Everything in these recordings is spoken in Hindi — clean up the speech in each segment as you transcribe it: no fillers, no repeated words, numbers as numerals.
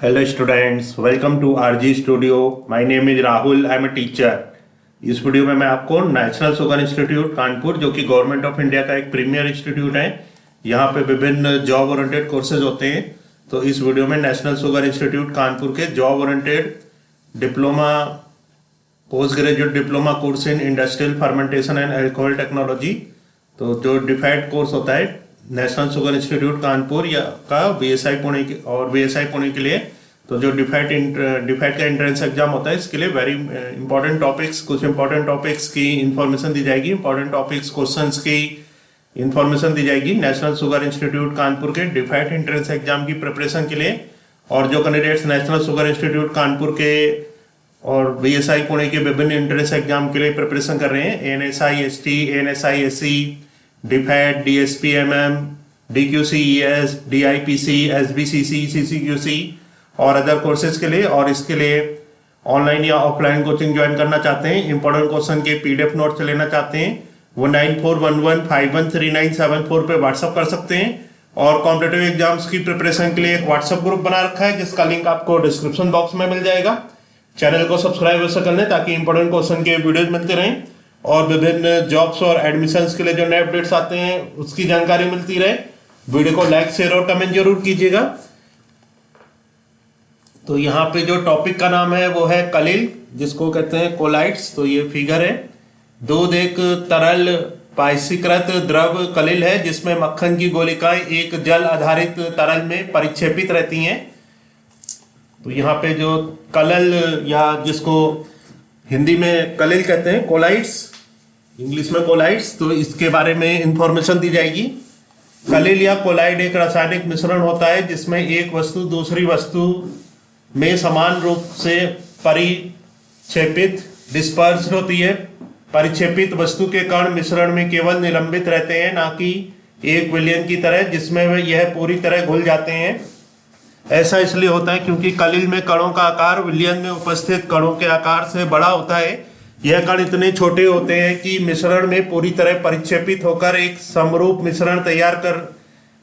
Hello students, welcome to RG Studio. My name is Rahul. I am a teacher. इस वीडियो में मैं आपको नेशनल शुगर इंस्टीट्यूट कानपुर, जो कि गवर्नमेंट ऑफ इंडिया का एक प्रीमियर इंस्टीट्यूट है, यहाँ पे विभिन्न जॉब ओरिएंटेड कोर्सेज होते हैं। तो इस वीडियो में नेशनल शुगर इंस्टीट्यूट कानपुर के job oriented diploma, post graduate diploma course in industrial fermentation and alcohol technology, तो जो डिफाइड कोर्स होता है नेशनल शुगर इंस्टीट्यूट कानपुर या का बीएसआई पुणे के और बीएसआई पुणे के लिए, तो जो डिफाइड का एंट्रेंस एग्जाम होता है, इसके लिए वेरी इंपॉर्टेंट टॉपिक्स, कुछ इंपॉर्टेंट टॉपिक्स की इंफॉर्मेशन दी जाएगी, इंपॉर्टेंट टॉपिक्स क्वेश्चंस की इंफॉर्मेशन दी जाएगी नेशनल शुगर इंस्टीट्यूट कानपुर के डिफाइड एंट्रेंस एग्जाम की प्रिपरेशन के लिए। और जो candidates national sugar institute Kanpur के और बीएसआई पुणे के विभिन्न एंट्रेंस एग्जाम के लिए प्रिपरेशन कर रहे हैं, एएनएसआई एसटी, एएनएसआई एससी, डीफैट, डीएसपीएमएम, डीक्यूसीईएस, डीआईपीसी, एसबीसीसी, सीसीक्यूसी और अदर कोर्सेज के लिए, और इसके लिए ऑनलाइन या ऑफलाइन कोचिंग ज्वाइन करना चाहते हैं, इंपॉर्टेंट क्वेश्चन के पीडीएफ नोट्स लेना चाहते हैं, वो 9411513974 पे व्हाट्सअप कर सकते हैं। और कॉम्पिटेटिव एग्जाम्स की प्रिपरेशन के लिए एक व्हाट्सअप ग्रुप बना रखा है, जिसका लिंक आपको डिस्क्रिप्शन बॉक्स में मिल जाएगा। चैनल को सब्सक्राइब वैसे कर लें ताकि इंपॉर्टेंट क्वेश्चन के वीडियोज मिलते रहें और विभिन्न जॉब्स और एडमिशन्स के लिए जो नए अपडेट्स आते हैं उसकी जानकारी मिलती रहे। वीडियो को लाइक, शेयर और कमेंट जरूर कीजिएगा। तो यहाँ पे जो टॉपिक का नाम है वो है कलिल, जिसको कहते हैं कोलाइड्स। तो ये फिगर है, दूध एक तरल पायसीकृत द्रव कलिल है जिसमें मक्खन की गोलिकाएं एक जल आधारित तरल में परिक्षेपित रहती हैं। तो यहाँ पे जो कलल, या जिसको हिंदी में कलिल कहते हैं, कोलाइड्स, इंग्लिश में कोलाइड्स, तो इसके बारे में इंफॉर्मेशन दी जाएगी। कलिल या कोलाइड एक रासायनिक मिश्रण होता है जिसमें एक वस्तु दूसरी वस्तु में समान रूप से परिक्षेपित, डिस्पर्स्ड होती है। परिक्षेपित वस्तु के कण मिश्रण में केवल निलंबित रहते हैं, ना कि एक विलयन की तरह जिसमें वे यह पूरी तरह घुल जाते हैं। ऐसा इसलिए होता है क्योंकि कलिल में कणों का आकार विलयन में उपस्थित कणों के आकार से बड़ा होता है। यह कण इतने छोटे होते हैं कि मिश्रण में पूरी तरह परिक्षेपित होकर एक समरूप मिश्रण तैयार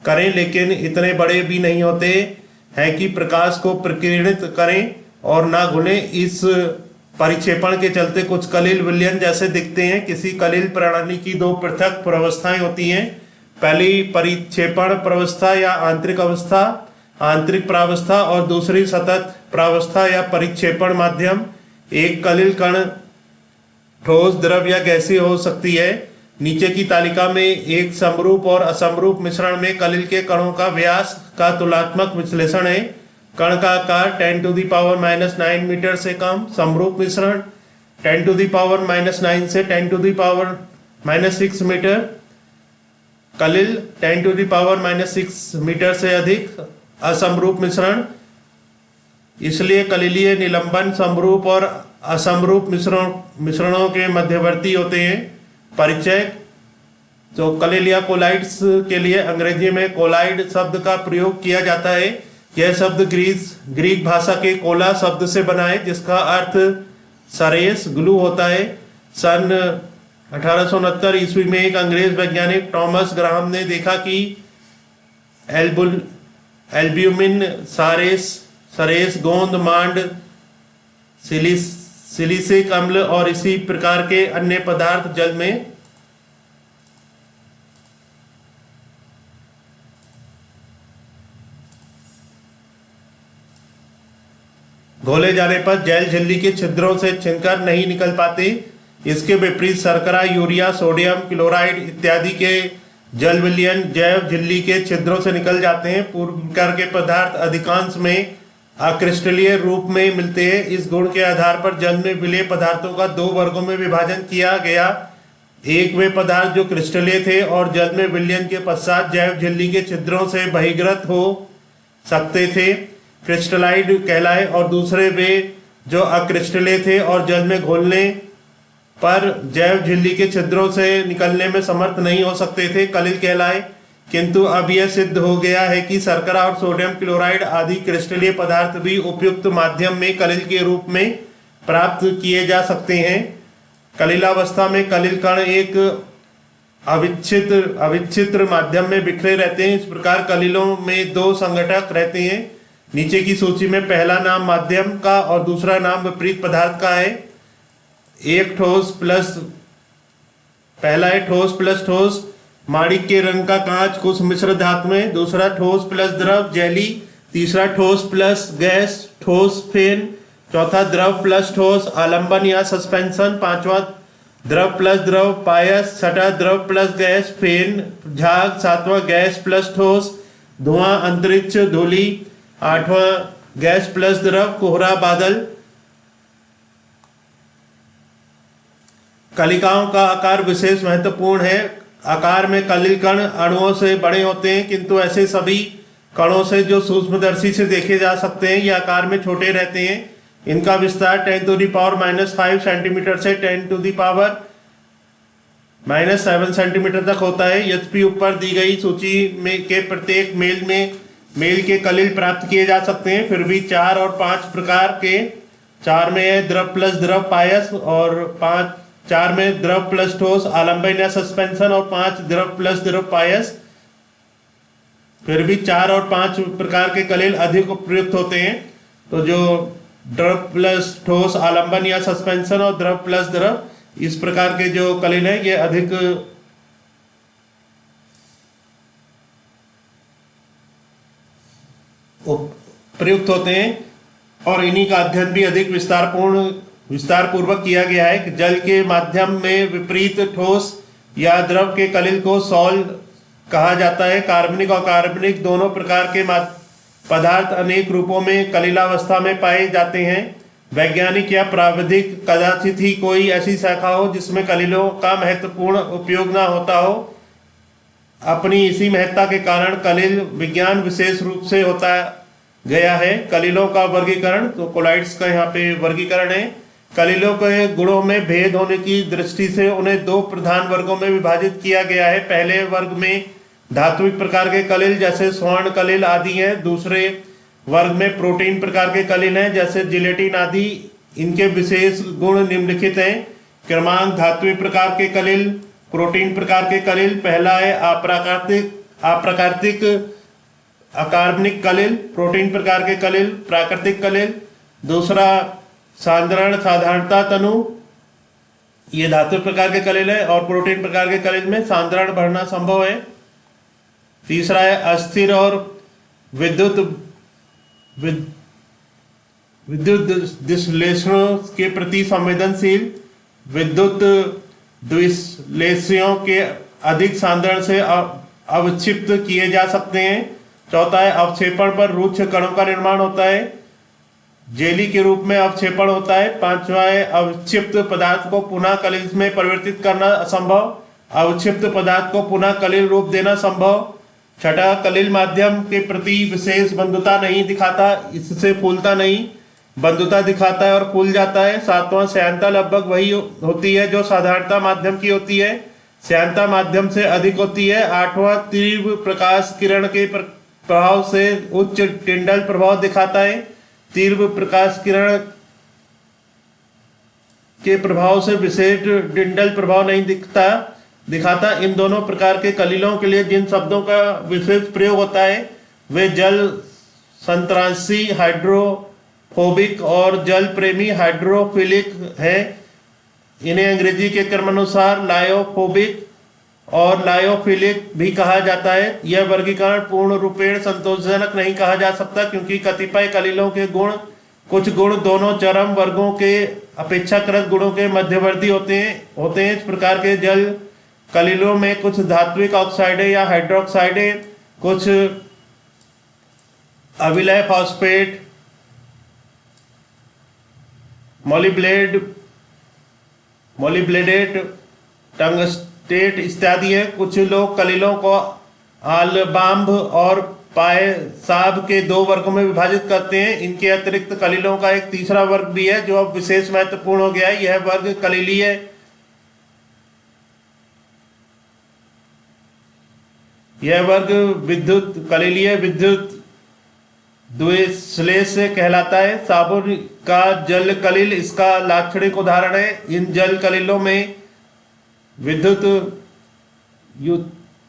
करें, लेकिन इतने बड़े भी नहीं होते हैं कि प्रकाश को प्रकीर्णित करें और ना घुलें। इस परिक्षेपण के चलते कुछ कलिल विलयन जैसे दिखते हैं। किसी कलिल प्रणाली की दो पृथक प्रावस्थाएं होती हैं। पहली परिक्षेपण प्रावस्था या आंतरिक प्रावस्था, और दूसरी सतत प्रावस्था या परिक्षेपण माध्यम। एक कलिल कण ठोस, द्रव या गैसीय हो सकती है। नीचे की तालिका में एक समरूप और असमरूप मिश्रण में कलिल के कणों का व्यास का तुलनात्मक विश्लेषण है। कण का आकार 10⁻⁹ मीटर से कम, समरूप मिश्रण 10⁻⁹ से 10⁻⁻6 मीटर, कलिल 10⁻⁻6 मीटर से अधिक, असमरूप मिश्रण। इसलिए कलिलीय निलंबन समरूप और असमरूप मिश्रणों के मध्यवर्ती होते हैं। परिचय, तो कलिल या कोलाइड्स के लिए अंग्रेजी में कोलाइड शब्द का प्रयोग किया जाता है। यह शब्द ग्रीक भाषा के कोला शब्द से बना है, जिसका अर्थ सरेस, ग्लू होता है। सन 1869 ईस्वी में एक अंग्रेज वैज्ञानिक टॉमस ग्राहम ने देखा कि एल्ब्यूमिन, सरेस, गोंद, मांड, सिलिसिक अम्ल और इसी प्रकार के अन्य पदार्थ जल में घोले जाने पर जैल झिल्ली के छिद्रों से छिनकर नहीं निकल पाते। इसके विपरीत शर्करा, यूरिया, सोडियम क्लोराइड इत्यादि के जल विलयन जैव झिल्ली के छिद्रों से निकल जाते हैं। पूर्व प्रकार के पदार्थ अधिकांश में अक्रिस्टलीय रूप में मिलते हैं। इस गुण के आधार पर जल में विलेय पदार्थों का दो वर्गों में विभाजन किया गया। एक वे पदार्थ जो क्रिस्टलीय थे और जल में विलयन के पश्चात जैव झिल्ली के छिद्रों से बहिर्गत हो सकते थे, क्रिस्टलाइड कहलाए, और दूसरे वे जो अक्रिस्टलीय थे और जल में घोलने पर जैव झिल्ली के छिद्रों से निकलने में समर्थ नहीं हो सकते थे, कलिल कहलाए। किंतु अब यह सिद्ध हो गया है कि शर्करा और सोडियम क्लोराइड आदि क्रिस्टलीय पदार्थ भी उपयुक्त माध्यम में कलिल के रूप में प्राप्त किए जा सकते हैं। कलिलावस्था में कलिल कण एक अविच्छिद्र माध्यम में बिखरे रहते हैं। इस प्रकार कलिलों में दो संघटक रहते हैं नीचे की सूची में पहला नाम माध्यम का और दूसरा नाम विपरीत पदार्थ का है। एक ठोस प्लस, पहला है ठोस प्लस ठोस, माणिक के रंग का कांच कुछ मिश्र धातु में। दूसरा ठोस प्लस द्रव, जेली। तीसरा ठोस प्लस गैस, ठोस फेन। चौथा द्रव प्लस ठोस, आलंबन या सस्पेंशन। पांचवा द्रव प्लस द्रव, पायस। छठा द्रव प्लस गैस, फेन, झाग। सातवां गैस प्लस ठोस, धुआं, अंतरिक्ष, धूलि। आठवां गैस प्लस द्रव, कोहरा, बादल। कलिकाओं का आकार विशेष महत्वपूर्ण है। आकार में कलिल कण अणुओं से बड़े होते हैं, किंतु ऐसे सभी कणों से जो सूक्ष्मदर्शी से देखे जा सकते हैं ये आकार में छोटे रहते हैं। इनका विस्तार 10⁻⁵ सेंटीमीटर से 10⁻⁻7 सेंटीमीटर तक होता है। यद्यपि ऊपर दी गई सूची में के प्रत्येक मेल के कलिल प्राप्त किए जा सकते हैं, फिर भी 4 और 5 प्रकार के, 4 में है द्रव प्लस द्रव, पायस, और 4 में द्रव प्लस ठोस, आलंबन या सस्पेंशन, और 5 द्रव प्लस द्रव, पायस। फिर भी 4 और 5 प्रकार के कलिल अधिक उपयुक्त होते हैं। तो जो द्रव प्लस ठोस, आलंबन या सस्पेंशन और द्रव प्लस द्रव, इस प्रकार के जो कलिल है ये अधिक प्रयुक्त होते हैं और इन्हीं का अध्ययन भी अधिक विस्तार पूर्वक किया गया है कि जल के माध्यम में विपरीत ठोस या द्रव के कलिल को सॉल कहा जाता है। कार्बनिक और कार्बनिक दोनों प्रकार के पदार्थ अनेक रूपों में कलिलावस्था में पाए जाते हैं। वैज्ञानिक या प्राविधिक कदाचित ही कोई ऐसी शाखा हो जिसमें कलिलों का महत्वपूर्ण उपयोग ना होता हो। अपनी इसी महत्ता के कारण कलिल विज्ञान विशेष रूप से होता गया है। कलिलों का वर्गीकरण, तो कोलाइड्स का यहाँ पे वर्गीकरण है। कलिलों के गुणों में भेद होने की दृष्टि से उन्हें 2 प्रधान वर्गों में विभाजित किया गया है। पहले वर्ग में धात्विक प्रकार के कलिल जैसे स्वर्ण कलिल आदि हैं। दूसरे वर्ग में प्रोटीन प्रकार के कलिल हैं जैसे जिलेटिन आदि। इनके विशेष गुण निम्नलिखित हैं। क्रमांक: धात्विक प्रकार के कलिल, प्रोटीन प्रकार के कलिल। पहला है अप्राकृतिक अकार्बनिक कलिल, प्रोटीन प्रकार के कलिल, प्राकृतिक कलिल। दूसरा सांद्रण साधारणता तनु, ये धात्विक प्रकार के कलिल है और प्रोटीन प्रकार के कलिल में सांद्रण बढ़ना संभव है। तीसरा है अस्थिर और विद्युत विश्लेषणों के प्रति संवेदनशील। विद्युत विश्लेषणों के अधिक सांद्रण से अवक्षिप्त किए जा सकते हैं। चौथा है अवक्षेपण पर रुक्ष कणों का निर्माण होता है, जेली के रूप में अवक्षेपण होता है। पांचवा है अवक्षिप्त पदार्थ को पुनः कलिल में परिवर्तित करना असंभव, अवक्षिप्त पदार्थ को पुनः कलिल रूप देना संभव। छठा कलिल माध्यम के प्रति विशेष बंधुता नहीं दिखाता, इससे फूलता नहीं, बंधुता दिखाता है और फूल जाता है। सातवां श्यानता लगभग वही होती है जो साधारणता माध्यम की होती है, श्यानता माध्यम से अधिक होती है। आठवां तीव्र प्रकाश किरण के प्रभाव से उच्च टिंडल प्रभाव दिखाता है, तीव्र प्रकाश किरण के प्रभाव से विशेष टिंडल प्रभाव नहीं दिखाता। इन दोनों प्रकार के कलिलों के लिए जिन शब्दों का विशेष प्रयोग होता है वे जल संत्रांशी हाइड्रोफोबिक और जल प्रेमी हाइड्रोफिलिक है। इन्हें अंग्रेजी के क्रमानुसार लायोफोबिक और लायोफिलिक भी कहा जाता है। यह वर्गीकरण पूर्ण रूपेण संतोषजनक नहीं कहा जा सकता क्योंकि कतिपय कलिलों के कुछ गुण दोनों चरम वर्गों के अपेक्षाकृत गुणों के मध्यवर्ती होते हैं। इस प्रकार के जल कलिलों में कुछ धात्विक ऑक्साइडें या हाइड्रोक्साइडें, कुछ अविलय फॉस्फेट, मोलिब्लेडेट, टंगस्टेट इत्यादि है। कुछ लोग कलिलों को आलबाम्ब और पायसाब के 2 वर्गों में विभाजित करते हैं। इनके अतिरिक्त कलिलों का एक तीसरा वर्ग भी है जो अब विशेष महत्वपूर्ण हो गया है। यह वर्ग कलिलीय है। यह वर्ग कलिलीय विद्युत द्विश्लेष कहलाता है। साबुन का जल कलिल इसका लाक्षणिक उदाहरण है। इन जल कलिलों में विद्युत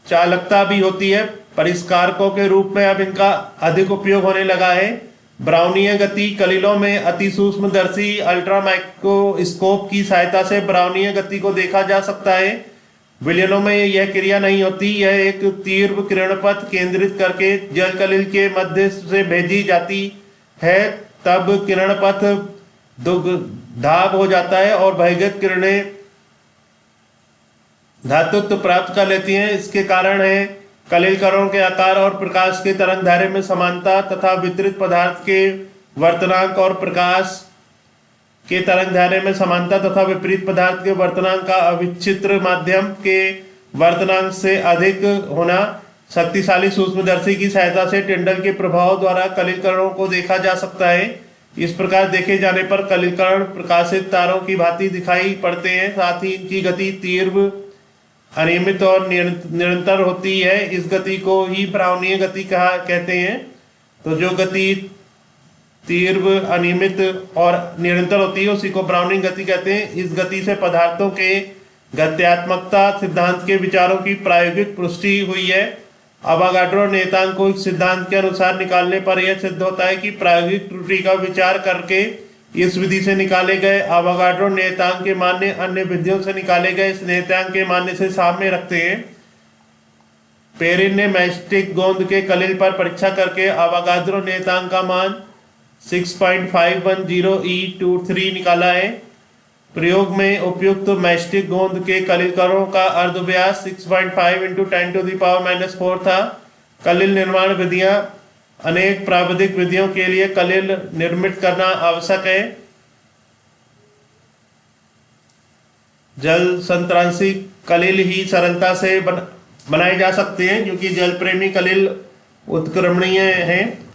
चालकता भी होती है। परिष्कारकों के रूप में अब इनका अधिक उपयोग होने लगा है। ब्राउनीय गति कलिलों में अति सूक्ष्मदर्शी अल्ट्रा माइक्रोस्कोप की सहायता से ब्राउनीय गति को देखा जा सकता है। विलयनों में यह क्रिया नहीं होती, यह एक तीव्र किरणपथ केंद्रित करके जल कलिल के मध्य से भेजी जाती है, तब किरणपथ दुग्धाभ हो जाता है और बहिर्गत किरणें धातुत्व प्राप्त कर लेती हैं। इसके कारण है कलिल कणों के आकार और प्रकाश के तरंग दैर्घ्य में समानता तथा वितरित पदार्थ के वर्तनांक और प्रकाश के तरंग दैर्घ्य में समानता तथा विपरीत पदार्थ के वर्तनांक का अविच्छिन्न माध्यम के वर्तनांक से अधिक होना। शक्तिशाली सूक्ष्मदर्शी की सहायता से टिंडल के प्रभाव द्वारा कलिल कणों को देखा जा सकता है। इस प्रकार देखे जाने पर कलिल कण प्रकाशित तारों की भांति दिखाई पड़ते हैं। साथ ही इनकी गति तीव्र, अनियमित और निरंतर होती है। इस गति को ही ब्राउनीय गति कहते हैं। तो जो गति तीव्र, अनियमित और निरंतर होती है उसी को ब्राउनिंग गति कहते हैं। इस गति से पदार्थों के गत्यात्मकता सिद्धांत के विचारों की प्रायोगिक पुष्टि हुई है। अवागाड्रो नियतांक को इस सिद्धांत के अनुसार निकालने पर यह सिद्ध होता है कि प्रायोगिक त्रुटि का विचार करके इस विधि से निकाले गए अवागाड्रो नियतांक के मान्य अन्य विधियों से निकाले गए इस नियतांक के मान्य से साम्य रखते हैं। पेरिन ने मैस्टिक गोंद के कलिल पर परीक्षा करके अवागाड्रो नियतांक का मान 6.510 E23 निकाला है। प्रयोग में उपयुक्त मैस्टिक गोंद के कलिल कणों का अर्धव्यास 6.5 × 10⁻⁻4 था। कलिल निर्माण विधियां अनेक प्राविधिक विधियों के लिए कलिल निर्मित करना आवश्यक है। जल संतरांशी कलिल ही सरलता से बनाए जा सकते हैं क्योंकि जल प्रेमी कलिल उत्क्रमणीय हैं।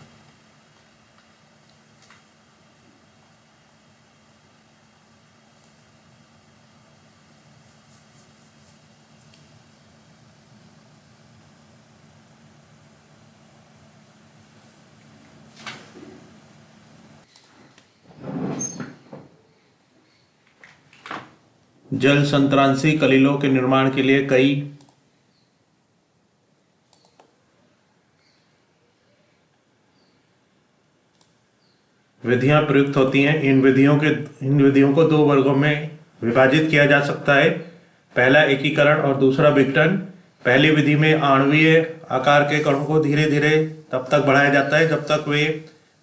जल संतरांशी कलिलों के निर्माण के लिए कई विधियां प्रयुक्त होती हैं। इन विधियों को दो वर्गों में विभाजित किया जा सकता है। पहला एकीकरण और दूसरा विघटन। पहली विधि में आणवीय आकार के कणों को धीरे धीरे तब तक बढ़ाया जाता है जब तक वे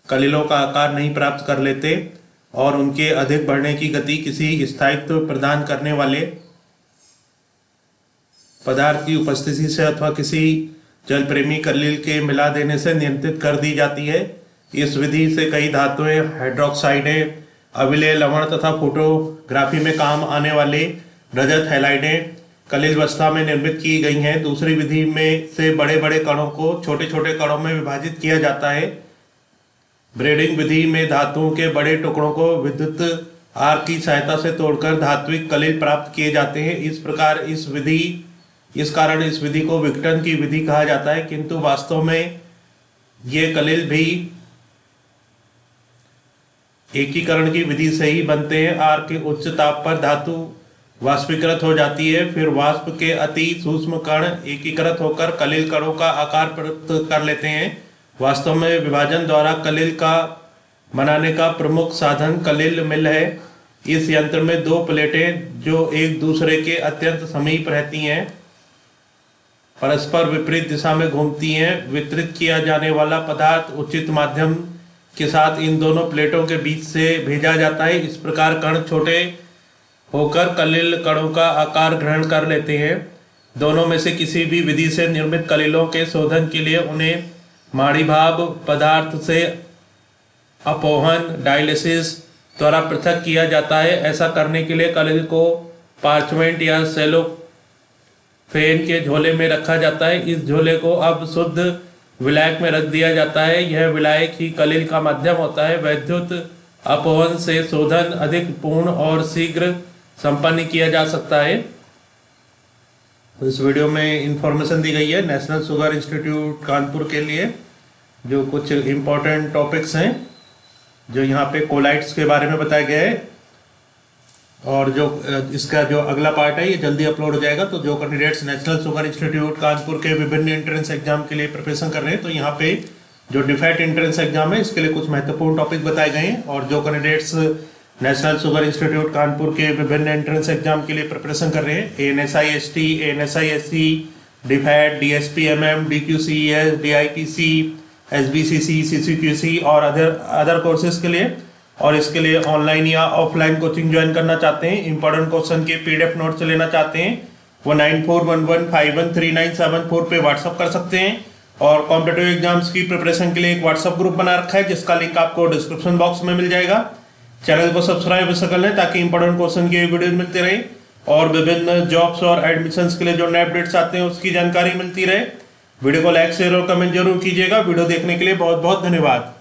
कलिलों का आकार नहीं प्राप्त कर लेते और उनके अधिक बढ़ने की गति किसी स्थायित्व प्रदान करने वाले पदार्थ की उपस्थिति से अथवा किसी जल प्रेमी कलिल के मिला देने से नियंत्रित कर दी जाती है। इस विधि से कई धातुएं, हाइड्रोक्साइडें, अविलेय लवण तथा फोटोग्राफी में काम आने वाले रजत हैलाइडें कलिल अवस्था में निर्मित की गई हैं। दूसरी विधि में से बड़े बड़े कणों को छोटे छोटे कणों में विभाजित किया जाता है। ब्रेडिंग विधि में धातुओं के बड़े टुकड़ों को विद्युत आर्क की सहायता से तोड़कर धात्विक कलिल प्राप्त किए जाते हैं। इस कारण इस विधि को विघटन की विधि कहा जाता है, किंतु वास्तव में ये कलिल भी एकीकरण की विधि से ही बनते हैं। आर्क के उच्च ताप पर धातु वाष्पीकृत हो जाती है, फिर वाष्प के अति सूक्ष्म कण एकीकृत होकर कलिल कणों का आकार प्राप्त कर लेते हैं। वास्तव में विभाजन द्वारा कलिल का बनाने का प्रमुख साधन कलिल मिल है। इस यंत्र में दो प्लेटें जो एक दूसरे के अत्यंत समीप रहती हैं, परस्पर विपरीत दिशा में घूमती हैं। वितरित किया जाने वाला पदार्थ उचित माध्यम के साथ इन दोनों प्लेटों के बीच से भेजा जाता है। इस प्रकार कण छोटे होकर कलिल कणों का आकार ग्रहण कर लेते हैं। दोनों में से किसी भी विधि से निर्मित कलिलों के शोधन के लिए उन्हें माणिभाव पदार्थ से अपोहन डायलिसिस द्वारा पृथक किया जाता है। ऐसा करने के लिए कलिल को पार्चमेंट या सेलोफेन के झोले में रखा जाता है। इस झोले को अब शुद्ध विलायक में रख दिया जाता है। यह विलायक ही कलिल का माध्यम होता है। वैद्युत अपोहन से शोधन अधिक पूर्ण और शीघ्र संपन्न किया जा सकता है। तो इस वीडियो में इंफॉर्मेशन दी गई है नेशनल शुगर इंस्टीट्यूट कानपुर के लिए, जो कुछ इम्पोर्टेंट टॉपिक्स हैं जो यहाँ पे कोलाइट्स के बारे में बताया गया है। और जो इसका जो अगला पार्ट है ये जल्दी अपलोड हो जाएगा। तो जो candidates national sugar institute Kanpur के विभिन्न एंट्रेंस एग्जाम के लिए प्रिपरेशन कर रहे हैं तो यहाँ पे जो डिफेट एंट्रेंस एग्जाम है इसके लिए कुछ महत्वपूर्ण टॉपिक बताए गए हैं। और जो candidates national sugar institute Kanpur के विभिन्न एंट्रेंस एग्जाम के लिए प्रिपरेशन कर रहे हैं, ANSI-ST, ANSI-SC, defeat, DSP-MM, DQCES, DIPC, SBCC, CCQC और अदर कोर्सेज के लिए, और इसके लिए ऑनलाइन या ऑफलाइन कोचिंग ज्वाइन करना चाहते हैं, इंपॉर्टेंट क्वेश्चन के PDF नोट्स लेना चाहते हैं, वो 9411513974 पे व्हाट्सअप कर सकते हैं। और कॉम्पिटिटिव एग्जाम्स की प्रिपरेशन के लिए एक व्हाट्सअप ग्रुप बना रखा है जिसका लिंक आपको डिस्क्रिप्शन बॉक्स में मिल जाएगा। चैनल को सब्सक्राइब अवश्य कर लें ताकि इंपॉर्टेंट क्वेश्चन की वीडियो मिलती रहे और विभिन्न जॉब्स और एडमिशंस के लिए जो नए अपडेट्स आते हैं उसकी जानकारी मिलती रहे। वीडियो को लाइक शेयर और कमेंट जरूर कीजिएगा। वीडियो देखने के लिए बहुत बहुत धन्यवाद।